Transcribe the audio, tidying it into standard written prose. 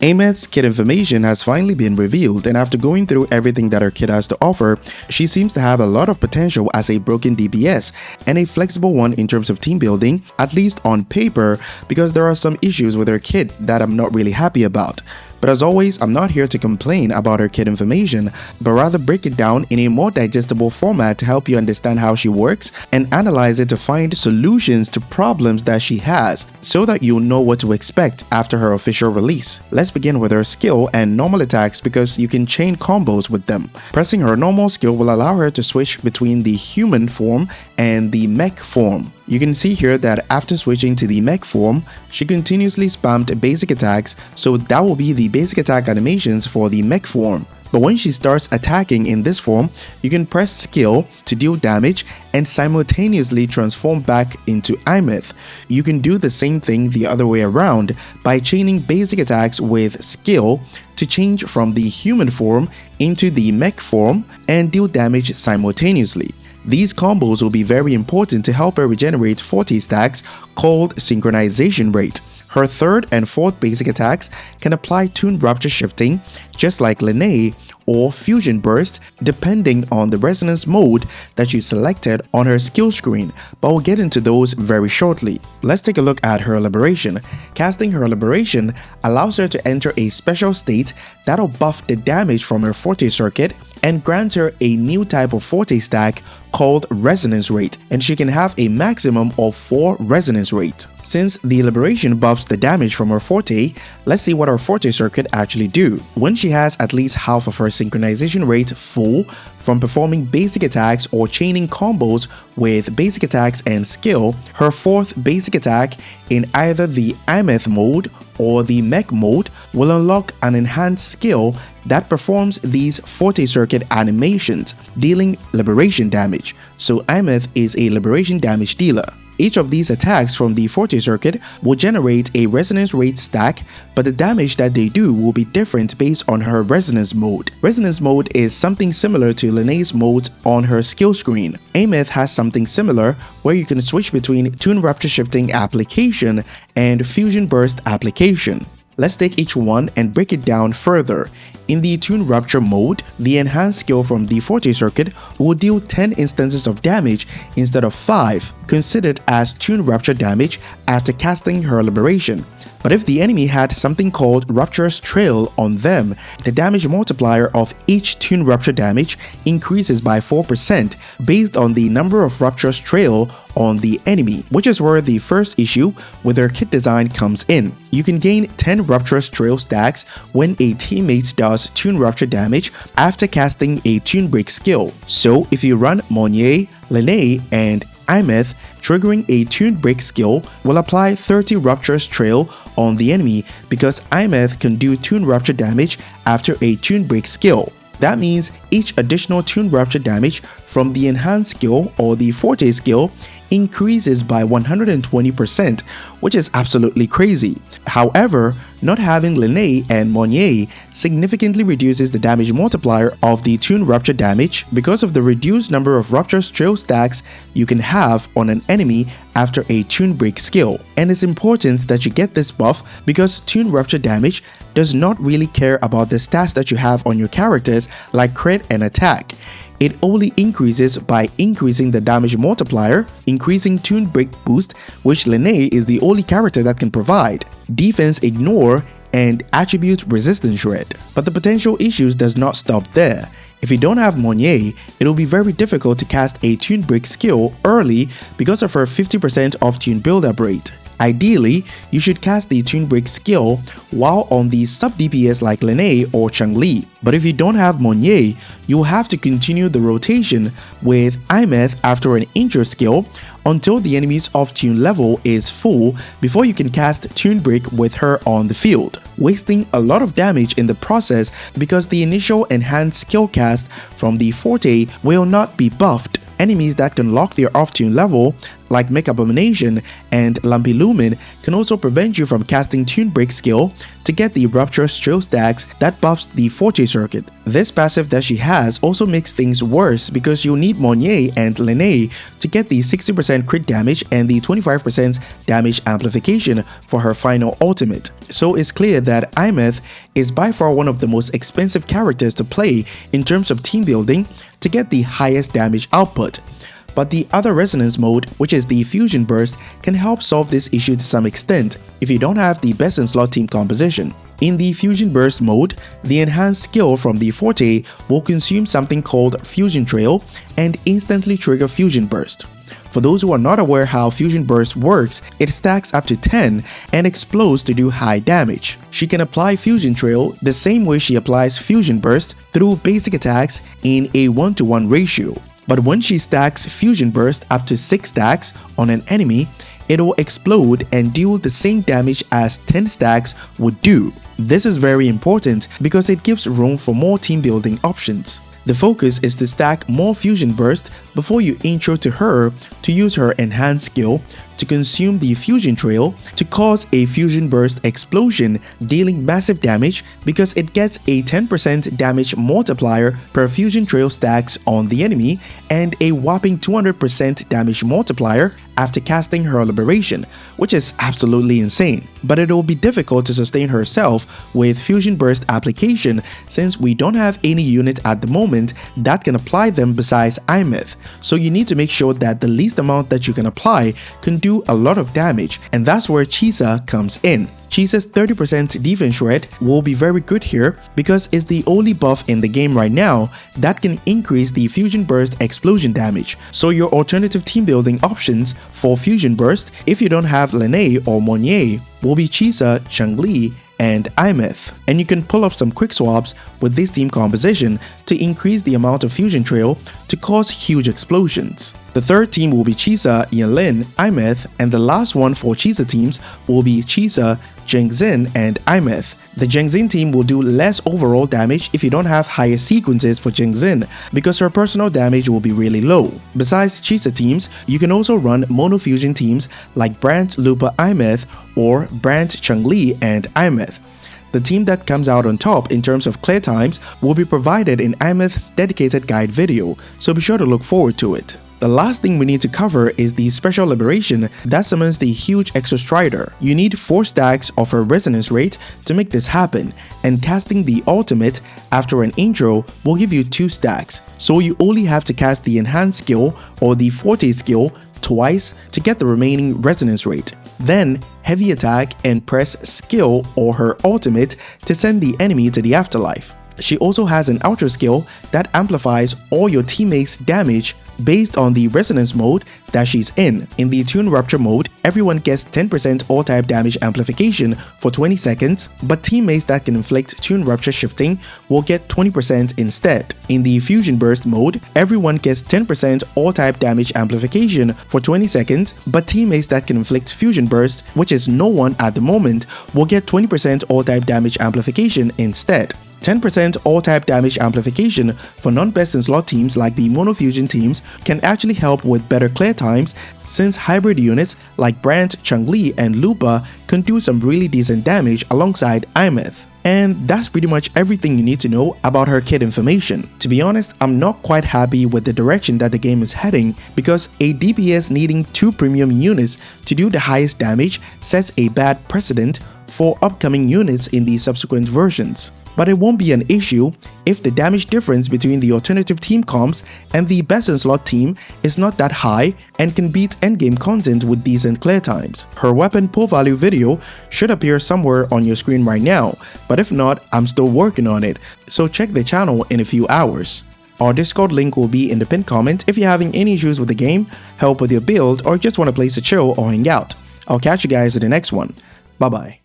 Aemeath's kit information has finally been revealed, and after going through everything that her kit has to offer, she seems to have a lot of potential as a broken DPS and a flexible one in terms of team building, at least on paper, because there are some issues with her kit that I'm not really happy about. But as always, I'm not here to complain about her kit information, but rather break it down in a more digestible format to help you understand how she works and analyze it to find solutions to problems that she has, so that you'll know what to expect after her official release. Let's begin with her skill and normal attacks because you can chain combos with them. Pressing her normal skill will allow her to switch between the human form and the mech form. You can see here that after switching to the mech form, she continuously spammed basic attacks, so that will be the basic attack animations for the mech form. But when she starts attacking in this form, you can press skill to deal damage and simultaneously transform back into Aemeath. You can do the same thing the other way around by chaining basic attacks with skill to change from the human form into the mech form and deal damage simultaneously. These combos will be very important to help her regenerate Forte stacks called synchronization rate. Her third and fourth basic attacks can apply tune rupture shifting, just like Linnea, or fusion burst, depending on the resonance mode that you selected on her skill screen, but we'll get into those very shortly. Let's take a look at her liberation. Casting her liberation allows her to enter a special state that'll buff the damage from her Forte circuit and grant her a new type of Forte stack called resonance rate, and she can have a maximum of 4 resonance rate. Since the liberation buffs the damage from her Forte, let's see what her Forte circuit actually do. When she has at least half of her synchronization rate full from performing basic attacks or chaining combos with basic attacks and skill, her fourth basic attack in either the Aemeath mode or the mech mode will unlock an enhanced skill that performs these Forte circuit animations, dealing liberation damage. So Aemeath is a liberation damage dealer. Each of these attacks from the Forte circuit will generate a resonance rate stack, but the damage that they do will be different based on her resonance mode. Resonance mode is something similar to Linnea's mode on her skill screen. Aemeath has something similar where you can switch between tune rupture shifting application and fusion burst application. Let's take each one and break it down further. In the Tune Rupture mode, the enhanced skill from the Forte circuit will deal 10 instances of damage instead of 5, considered as Tune Rupture damage after casting her liberation. But if the enemy had something called Rupture's Trail on them, the damage multiplier of each Tune Rupture damage increases by 4% based on the number of Rupture's Trail on the enemy, which is where the first issue with their kit design comes in. You can gain 10 Rupture's Trail stacks when a teammate does Tune Rupture damage after casting a Tune Break skill. So if you run Monnier, Linnea, and Aemeath, triggering a Tune Break skill will apply 30 Rupture's Trail on the enemy because Aemeath can do Tune Rupture damage after a Tune Break skill. That means each additional Tune Rupture damage from the enhanced skill or the Forte skill increases by 120%, which is absolutely crazy. However, not having Linnea and Monnier significantly reduces the damage multiplier of the Tune Rupture damage because of the reduced number of Rupture's Trail stacks you can have on an enemy after a Tune Break skill. And it's important that you get this buff because Tune Rupture damage does not really care about the stats that you have on your characters like crit and attack. It only increases by increasing the damage multiplier, increasing Tune Break boost, which Linnea is the only character that can provide, defense ignore, and attribute resistance shred. But the potential issues does not stop there. If you don't have Monnier, it will be very difficult to cast a Tune Break skill early because of her 50% off tune build-up rate. Ideally, you should cast the Tune Break skill while on the sub-DPS like Linnea or Chun-Li. But if you don't have Monnier, you'll have to continue the rotation with Aemeath after an intro skill until the enemy's off-tune level is full before you can cast Tune Break with her on the field, wasting a lot of damage in the process because the initial enhanced skill cast from the Forte will not be buffed. Enemies that can lock their off-tune level, like Mech Abomination and Lumpy Lumen can also prevent you from casting Tune Break skill to get the Rapturous Trail stacks that buffs the Forte Circuit. This passive that she has also makes things worse because you'll need Monnier and Lene to get the 60% crit damage and the 25% damage amplification for her final ultimate. So it's clear that Aemeath is by far one of the most expensive characters to play in terms of team building to get the highest damage output. But the other resonance mode, which is the Fusion Burst, can help solve this issue to some extent if you don't have the best in slot team composition. In the Fusion Burst mode, the enhanced skill from the Forte will consume something called Fusion Trail and instantly trigger Fusion Burst. For those who are not aware how Fusion Burst works, it stacks up to 10 and explodes to do high damage. She can apply Fusion Trail the same way she applies Fusion Burst through basic attacks in a 1-to-1 ratio. But when she stacks Fusion Burst up to 6 stacks on an enemy, it will explode and deal the same damage as 10 stacks would do. This is very important because it gives room for more team building options. The focus is to stack more Fusion Burst before you intro to her to use her enhanced skill to consume the Fusion Trail to cause a Fusion Burst explosion, dealing massive damage because it gets a 10% damage multiplier per Fusion Trail stacks on the enemy and a whopping 200% damage multiplier after casting her Liberation, which is absolutely insane. But it will be difficult to sustain herself with Fusion Burst application since we don't have any unit at the moment that can apply them besides Aemeath, so you need to make sure that the least amount that you can apply can do a lot of damage, and that's where Chisa comes in. Chisa's 30% defense shred will be very good here because it's the only buff in the game right now that can increase the Fusion Burst explosion damage. So your alternative team building options for Fusion Burst, if you don't have Lene or Monnier, will be Chisa, Changli, and Aemeath. And you can pull up some quick swaps with this team composition to increase the amount of Fusion Trail to cause huge explosions. The third team will be Chisa, Yanlin, Aemeath, and the last one for Chisa teams will be Chisa, Zhengzin, and Aemeath. The Zhengzin team will do less overall damage if you don't have higher sequences for Zhengzin because her personal damage will be really low. Besides Chisa teams, you can also run mono fusion teams like Brand, Lupa, Aemeath or Brand, Changli, and Aemeath. The team that comes out on top in terms of clear times will be provided in Aemeath's dedicated guide video, so be sure to look forward to it. The last thing we need to cover is the special liberation that summons the huge Exo Strider. You need 4 stacks of her resonance rate to make this happen, and casting the ultimate after an intro will give you 2 stacks, so you only have to cast the enhanced skill or the Forte skill twice to get the remaining resonance rate. Then heavy attack and press skill or her ultimate to send the enemy to the afterlife. She also has an outro skill that amplifies all your teammates' damage based on the resonance mode that she's in. In the Tune Rupture mode, everyone gets 10% all-type damage amplification for 20 seconds, but teammates that can inflict Tune Rupture shifting will get 20% instead. In the Fusion Burst mode, everyone gets 10% all-type damage amplification for 20 seconds, but teammates that can inflict Fusion Burst, which is no one at the moment, will get 20% all-type damage amplification instead. 10% all-type damage amplification for non-best in slot teams like the mono fusion teams can actually help with better clear times since hybrid units like Brand, Changli, and Lupa can do some really decent damage alongside Aemeath. And that's pretty much everything you need to know about her kit information. To be honest, I'm not quite happy with the direction that the game is heading because a DPS needing 2 premium units to do the highest damage sets a bad precedent for upcoming units in the subsequent versions. But it won't be an issue if the damage difference between the alternative team comps and the best in slot team is not that high and can beat endgame content with decent clear times. Her weapon pull value video should appear somewhere on your screen right now, but if not, I'm still working on it, so check the channel in a few hours. Our Discord link will be in the pinned comment if you're having any issues with the game, help with your build, or just want a place to chill or hang out. I'll catch you guys in the next one. Bye bye.